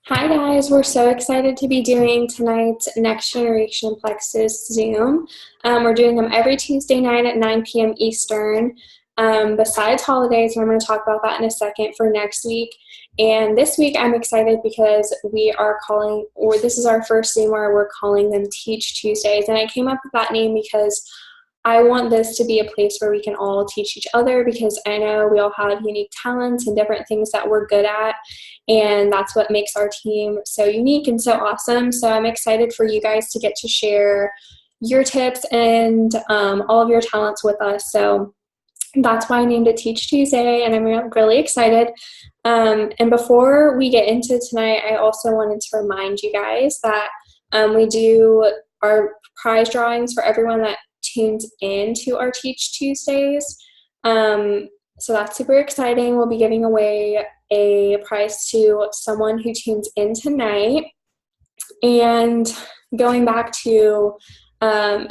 Hi guys, we're so excited to be doing tonight's Next Generation Plexus Zoom. We're doing them every Tuesday night at 9 p.m. Eastern, besides holidays, and I'm going to talk about that in a second for next week. And this week I'm excited because this is our first Zoom where we're calling them Teach Tuesdays, and I came up with that name because I want this to be a place where we can all teach each other, because I know we all have unique talents and different things that we're good at, and that's what makes our team so unique and so awesome. So I'm excited for you guys to get to share your tips and all of your talents with us. So that's why I named it Teach Tuesday, and I'm really excited. And before we get into tonight, I also wanted to remind you guys that we do our prize drawings for everyone that tunes in to our Teach Tuesdays. So that's super exciting. We'll be giving away a prize to someone who tunes in tonight. And going back to the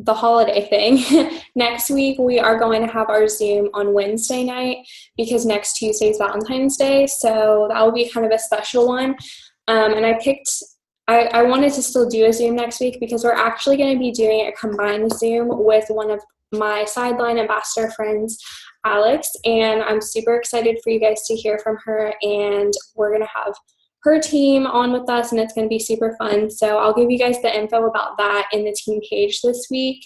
holiday thing, next week we are going to have our Zoom on Wednesday night because next Tuesday is Valentine's Day. So that will be kind of a special one. And I wanted to still do a Zoom next week because we're actually going to be doing a combined Zoom with one of my Sideline Ambassador friends, Alex, and I'm super excited for you guys to hear from her, and we're going to have her team on with us, and it's going to be super fun. So I'll give you guys the info about that in the team page this week,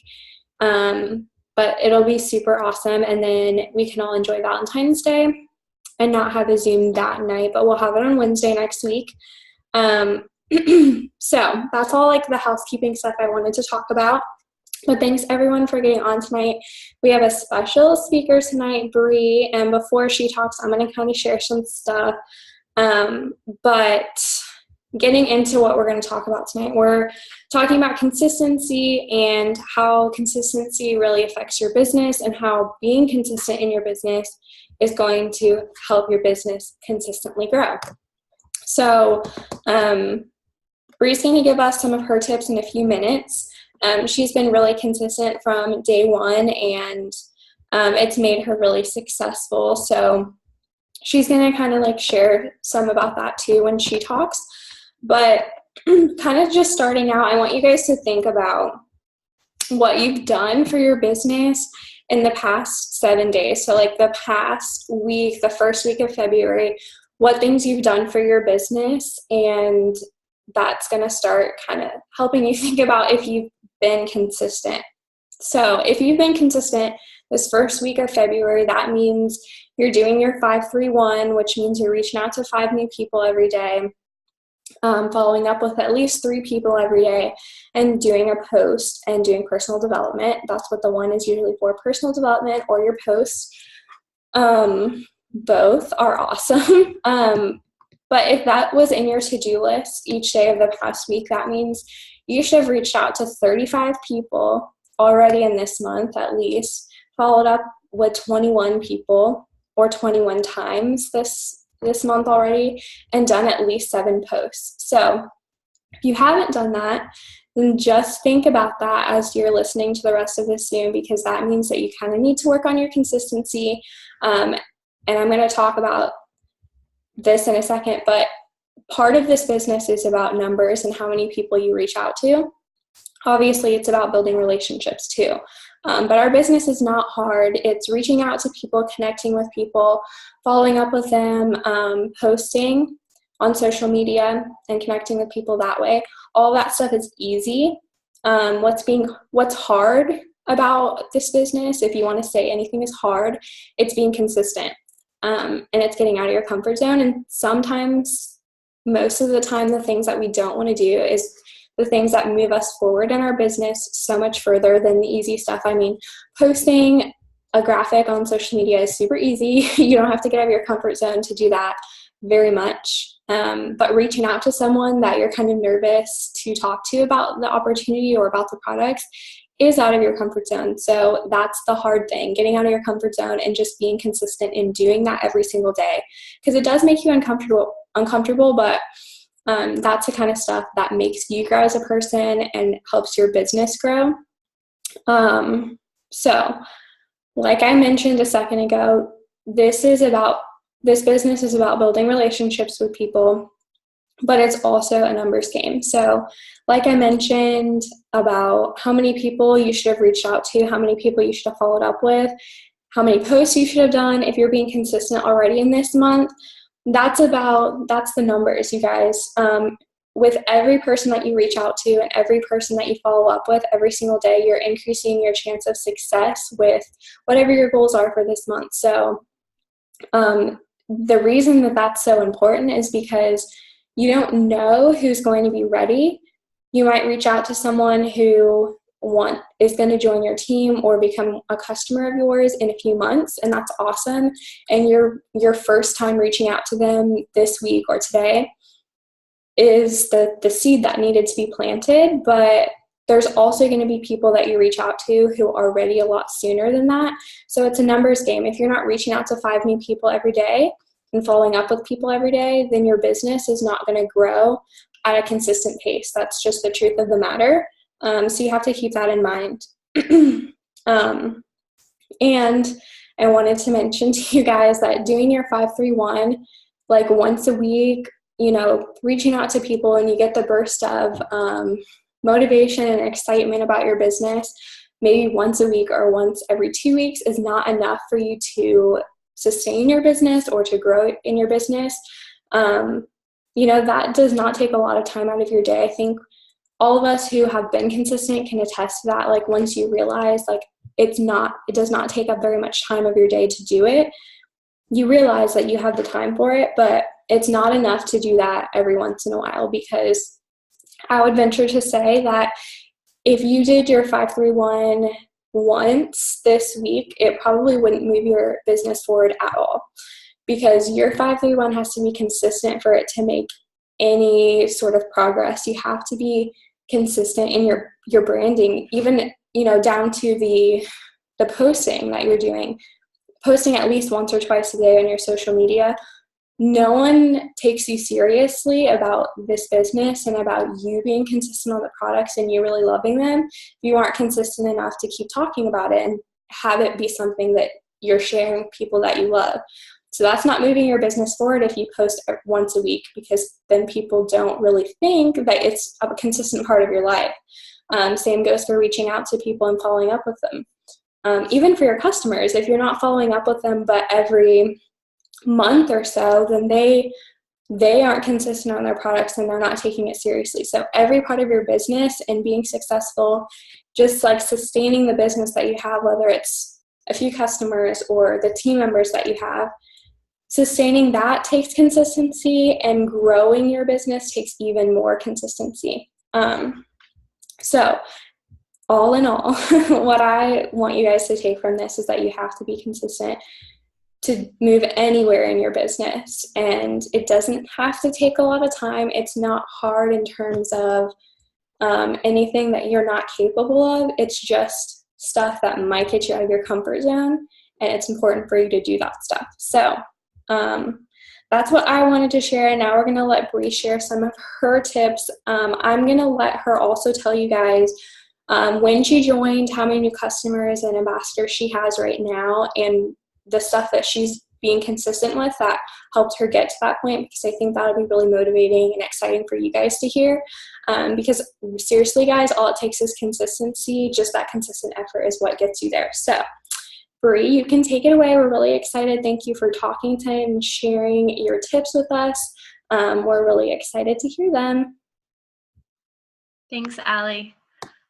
but it'll be super awesome, and then we can all enjoy Valentine's Day and not have a Zoom that night, but we'll have it on Wednesday next week. So that's all like the housekeeping stuff I wanted to talk about. But thanks everyone for getting on tonight. We have a special speaker tonight, Bree, and before she talks, I'm going to kind of share some stuff. But getting into what we're going to talk about tonight, we're talking about consistency and how consistency really affects your business and how being consistent in your business is going to help your business consistently grow. So Bree's going to give us some of her tips in a few minutes. She's been really consistent from day one, and it's made her really successful. So she's going to kind of like share some about that too when she talks. But kind of just starting out, I want you guys to think about what you've done for your business in the past 7 days. So like the past week, the first week of February, what things you've done for your business, and that's going to start kind of helping you think about if you've been consistent. So if you've been consistent this first week of February, that means you're doing your 5-3-1, which means you're reaching out to 5 new people every day, following up with at least 3 people every day, and doing a post and doing personal development. That's what the 1 is usually for, personal development or your posts. Both are awesome. But if that was in your to-do list each day of the past week, that means you should have reached out to 35 people already in this month at least, followed up with 21 people or 21 times this month already, and done at least 7 posts. So if you haven't done that, then just think about that as you're listening to the rest of this Zoom, because that means that you kind of need to work on your consistency. And I'm going to talk about this in a second, but part of this business is about numbers and how many people you reach out to. Obviously, it's about building relationships too. But our business is not hard. It's reaching out to people, connecting with people, following up with them, posting on social media and connecting with people that way. All that stuff is easy. What's hard about this business, if you want to say anything is hard, it's being consistent. And it's getting out of your comfort zone. And sometimes, most of the time, the things that we don't want to do is the things that move us forward in our business so much further than the easy stuff. I mean, posting a graphic on social media is super easy. You don't have to get out of your comfort zone to do that very much. But reaching out to someone that you're kind of nervous to talk to about the opportunity or about the products is out of your comfort zone. So that's the hard thing, getting out of your comfort zone and just being consistent in doing that every single day, because it does make you uncomfortable, but that's the kind of stuff that makes you grow as a person and helps your business grow. So like I mentioned a second ago, this business is about building relationships with people, but it's also a numbers game. So like I mentioned about how many people you should have reached out to, how many people you should have followed up with, how many posts you should have done if you're being consistent already in this month, that's the numbers, you guys. With every person that you reach out to and every person that you follow up with every single day, you're increasing your chance of success with whatever your goals are for this month. So the reason that that's so important is because you don't know who's going to be ready. You might reach out to someone who is going to join your team or become a customer of yours in a few months, and that's awesome. And your first time reaching out to them this week or today is the seed that needed to be planted, but there's also going to be people that you reach out to who are ready a lot sooner than that. So it's a numbers game. If you're not reaching out to 5 new people every day and following up with people every day, then your business is not going to grow at a consistent pace. That's just the truth of the matter. So you have to keep that in mind. And I wanted to mention to you guys that doing your 5-3-1, like once a week, reaching out to people and you get the burst of motivation and excitement about your business, maybe once a week or once every 2 weeks is not enough for you to sustain your business or to grow in your business. That does not take a lot of time out of your day. I think all of us who have been consistent can attest to that. Like once you realize like it does not take up very much time of your day to do it, you realize that you have the time for it, but it's not enough to do that every once in a while, because I would venture to say that if you did your 5-3-1 once this week, it probably wouldn't move your business forward at all, because your 5-3-1 has to be consistent for it to make any sort of progress. You have to be consistent in your branding, even down to the posting that you're doing, posting at least once or twice a day on your social media. No one takes you seriously about this business and about you being consistent on the products and you really loving them if you aren't consistent enough to keep talking about it and have it be something that you're sharing with people that you love. So that's not moving your business forward if you post once a week, because then people don't really think that it's a consistent part of your life. Same goes for reaching out to people and following up with them. Even for your customers, if you're not following up with them but every month or so, then they aren't consistent on their products and they're not taking it seriously. So every part of your business and being successful, just like sustaining the business that you have, whether it's a few customers or the team members that you have, sustaining that takes consistency, and growing your business takes even more consistency. So all in all, what I want you guys to take from this is that you have to be consistent to move anywhere in your business, and it doesn't have to take a lot of time. It's not hard in terms of anything that you're not capable of. It's just stuff that might get you out of your comfort zone, and it's important for you to do that stuff. So that's what I wanted to share. Now we're going to let Bree share some of her tips. I'm going to let her also tell you guys when she joined, how many new customers and ambassadors she has right now, and the stuff that she's being consistent with that helped her get to that point, because I think that'll be really motivating and exciting for you guys to hear. Because seriously, guys, all it takes is consistency. Just that consistent effort is what gets you there. So Bree, you can take it away. We're really excited. Thank you for talking tonight and sharing your tips with us. We're really excited to hear them. Thanks, Allie.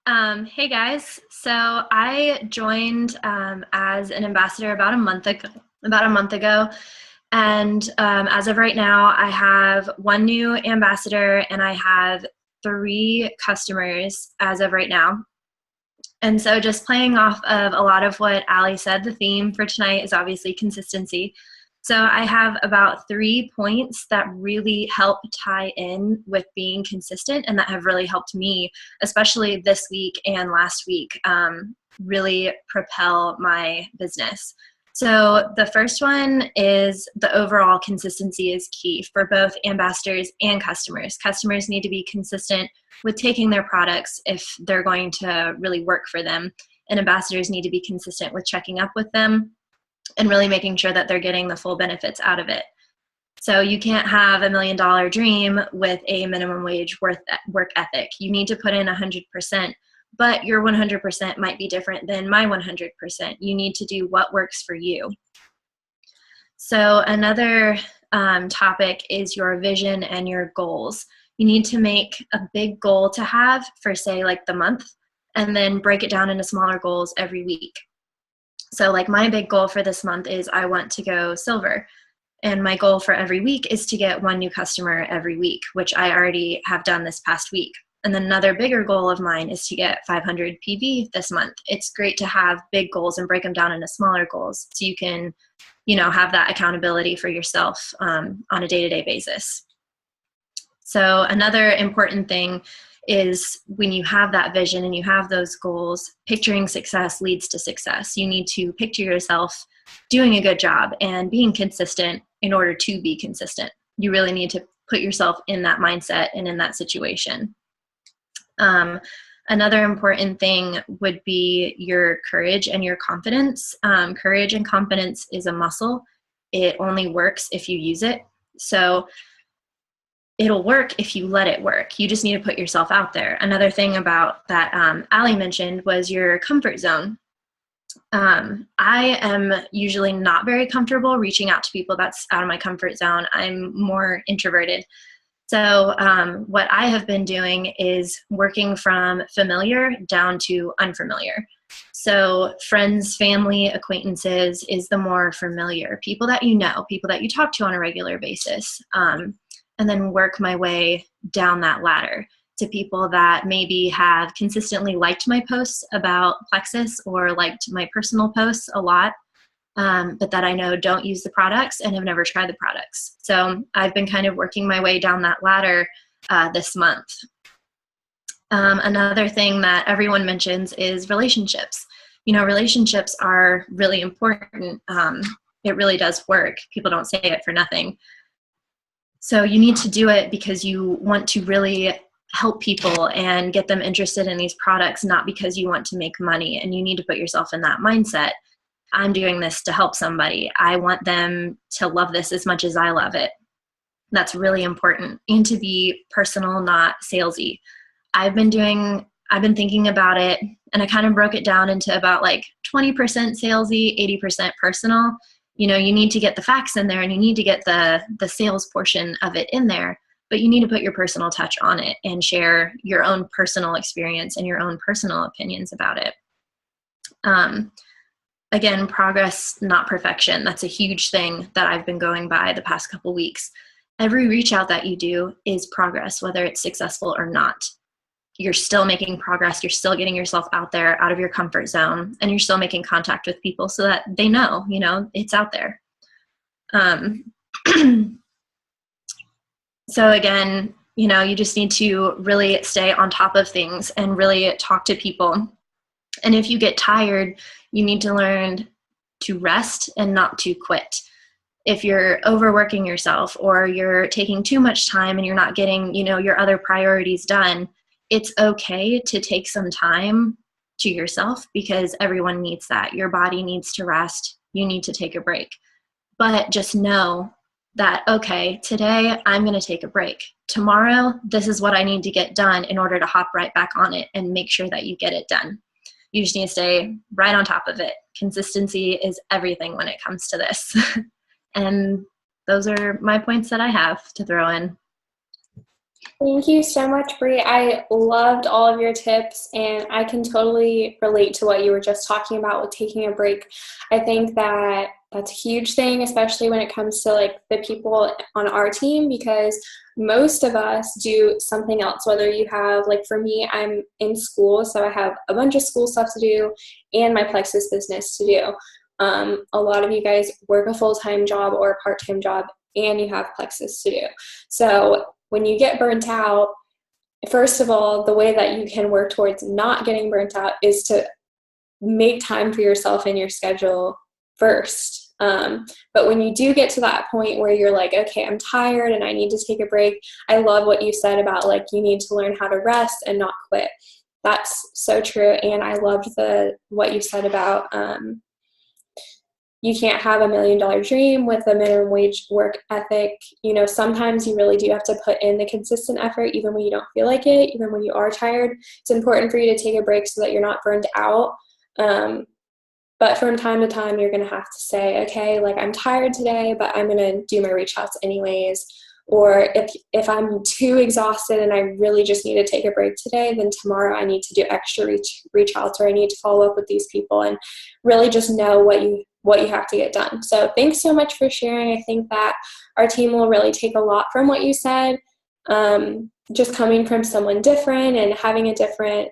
Hey guys, so I joined as an ambassador about a month ago, and as of right now, I have 1 new ambassador and I have 3 customers as of right now. And so just playing off of a lot of what Allie said, the theme for tonight is obviously consistency. So I have about 3 points that really help tie in with being consistent and that have really helped me, especially this week and last week, really propel my business. So the first one is the overall consistency is key for both ambassadors and customers. Customers need to be consistent with taking their products if they're going to really work for them, and ambassadors need to be consistent with checking up with them and really making sure that they're getting the full benefits out of it. So you can't have $1 million dream with a minimum wage work ethic. You need to put in 100%, but your 100% might be different than my 100%. You need to do what works for you. So another topic is your vision and your goals. You need to make a big goal to have for, say, like the month, and then break it down into smaller goals every week. So like my big goal for this month is I want to go silver. And my goal for every week is to get 1 new customer every week, which I already have done this past week. And then another bigger goal of mine is to get 500 PV this month. It's great to have big goals and break them down into smaller goals so you can, have that accountability for yourself on a day-to-day basis. So another important thing is when you have that vision and you have those goals, picturing success leads to success. You need to picture yourself doing a good job and being consistent in order to be consistent. You really need to put yourself in that mindset and in that situation. Another important thing would be your courage and your confidence. Courage and confidence is a muscle. It only works if you use it. So it'll work if you let it work. You just need to put yourself out there. Another thing about that Allie mentioned was your comfort zone. I am usually not very comfortable reaching out to people that's out of my comfort zone. I'm more introverted. So what I have been doing is working from familiar down to unfamiliar. So friends, family, acquaintances is the more familiar. People that you know, people that you talk to on a regular basis. And then work my way down that ladder to people that maybe have consistently liked my posts about Plexus or liked my personal posts a lot, but that I know don't use the products and have never tried the products. So I've been kind of working my way down that ladder this month. Another thing that everyone mentions is relationships. Relationships are really important. It really does work. People don't say it for nothing. So you need to do it because you want to really help people and get them interested in these products, not because you want to make money. And you need to put yourself in that mindset. I'm doing this to help somebody. I want them to love this as much as I love it. That's really important. And to be personal, not salesy. I've been thinking about it, and I kind of broke it down into about like 20% salesy, 80% personal. You need to get the facts in there and you need to get the sales portion of it in there, but you need to put your personal touch on it and share your own personal experience and your own personal opinions about it. Again, progress, not perfection. That's a huge thing that I've been going by the past couple weeks. Every reach out that you do is progress, whether it's successful or not. You're still making progress. You're still getting yourself out there, out of your comfort zone, and you're still making contact with people so that they know, it's out there. So again, you just need to really stay on top of things and really talk to people. And if you get tired, you need to learn to rest and not to quit. If you're overworking yourself or you're taking too much time and you're not getting, your other priorities done, it's okay to take some time to yourself because everyone needs that. Your body needs to rest. You need to take a break. But just know that, okay, today I'm going to take a break. Tomorrow, this is what I need to get done in order to hop right back on it and make sure that you get it done. You just need to stay right on top of it. Consistency is everything when it comes to this. And those are my points that I have to throw in. Thank you so much, Bree. I loved all of your tips, and I can totally relate to what you were just talking about with taking a break. I think that that's a huge thing, especially when it comes to like the people on our team, because most of us do something else. Whether you have, like for me, I'm in school, so I have a bunch of school stuff to do and my Plexus business to do. A lot of you guys work a full-time job or a part-time job, and you have Plexus to do. So when you get burnt out, first of all, the way that you can work towards not getting burnt out is to make time for yourself in your schedule first. But when you do get to that point where you're like, okay, I'm tired and I need to take a break, I love what you said about like you need to learn how to rest and not quit. That's so true. And I loved what you said about you can't have $1 million dream with a minimum wage work ethic. You know, sometimes you really do have to put in the consistent effort, even when you don't feel like it, even when you are tired. It's important for you to take a break so that you're not burned out. But from time to time, you're going to have to say, okay, like, I'm tired today, but I'm going to do my reach outs anyways. Or if I'm too exhausted and I really just need to take a break today, then tomorrow I need to do extra reach outs, or I need to follow up with these people, and really just know what you have to get done. So thanks so much for sharing. I think that our team will really take a lot from what you said. Just coming from someone different and having a different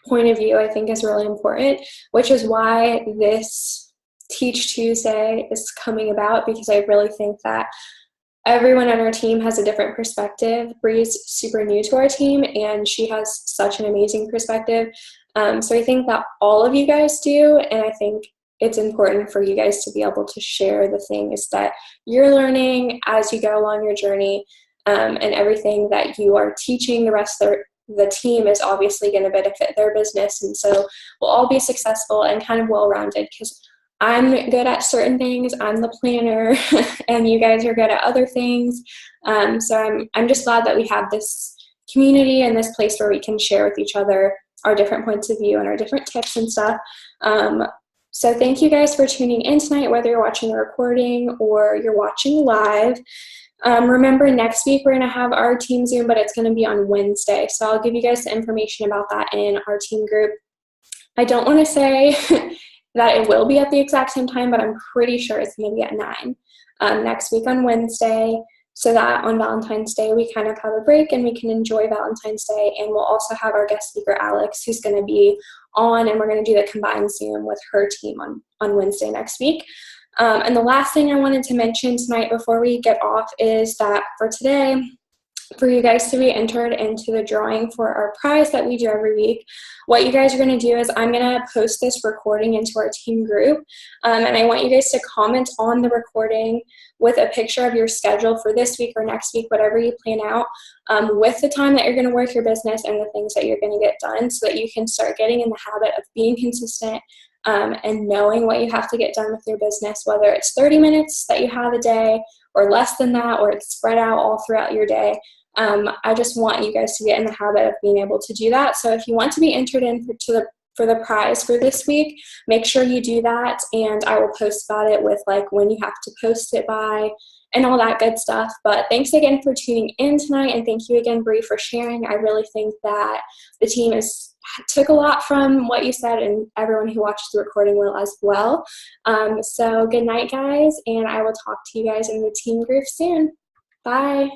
point of view, I think, is really important, which is why this Teach Tuesday is coming about, because I really think that everyone on our team has a different perspective. Bree's super new to our team, and she has such an amazing perspective. So I think that all of you guys do, and I think it's important for you guys to be able to share the things that you're learning as you go along your journey, and everything that you are teaching the rest of the team is obviously going to benefit their business. And so we'll all be successful and kind of well-rounded, because I'm good at certain things. I'm the planner, and you guys are good at other things. So I'm just glad that we have this community and this place where we can share with each other our different points of view and our different tips and stuff. So thank you guys for tuning in tonight, whether you're watching the recording or you're watching live. Remember, next week we're going to have our team Zoom, but it's going to be on Wednesday. So I'll give you guys the information about that in our team group. I don't want to say that it will be at the exact same time, but I'm pretty sure it's going to be at 9 next week on Wednesday, so that on Valentine's Day we kind of have a break and we can enjoy Valentine's Day. And we'll also have our guest speaker, Alex, who's going to be on, and we're going to do the combined Zoom with her team on Wednesday next week. And the last thing I wanted to mention tonight before we get off is that for today, for you guys to be entered into the drawing for our prize that we do every week, what you guys are going to do is I'm going to post this recording into our team group, and I want you guys to comment on the recording with a picture of your schedule for this week or next week, whatever you plan out, with the time that you're going to work your business and the things that you're going to get done, so that you can start getting in the habit of being consistent and knowing what you have to get done with your business, whether it's 30 minutes that you have a day or less than that, or it's spread out all throughout your day. I just want you guys to get in the habit of being able to do that. So if you want to be entered in for the prize for this week, make sure you do that, and I will post about it with like when you have to post it by and all that good stuff. But thanks again for tuning in tonight, and thank you again, Bree, for sharing. I really think that the team took a lot from what you said, and everyone who watches the recording will as well. So good night, guys, and I will talk to you guys in the team group soon. Bye.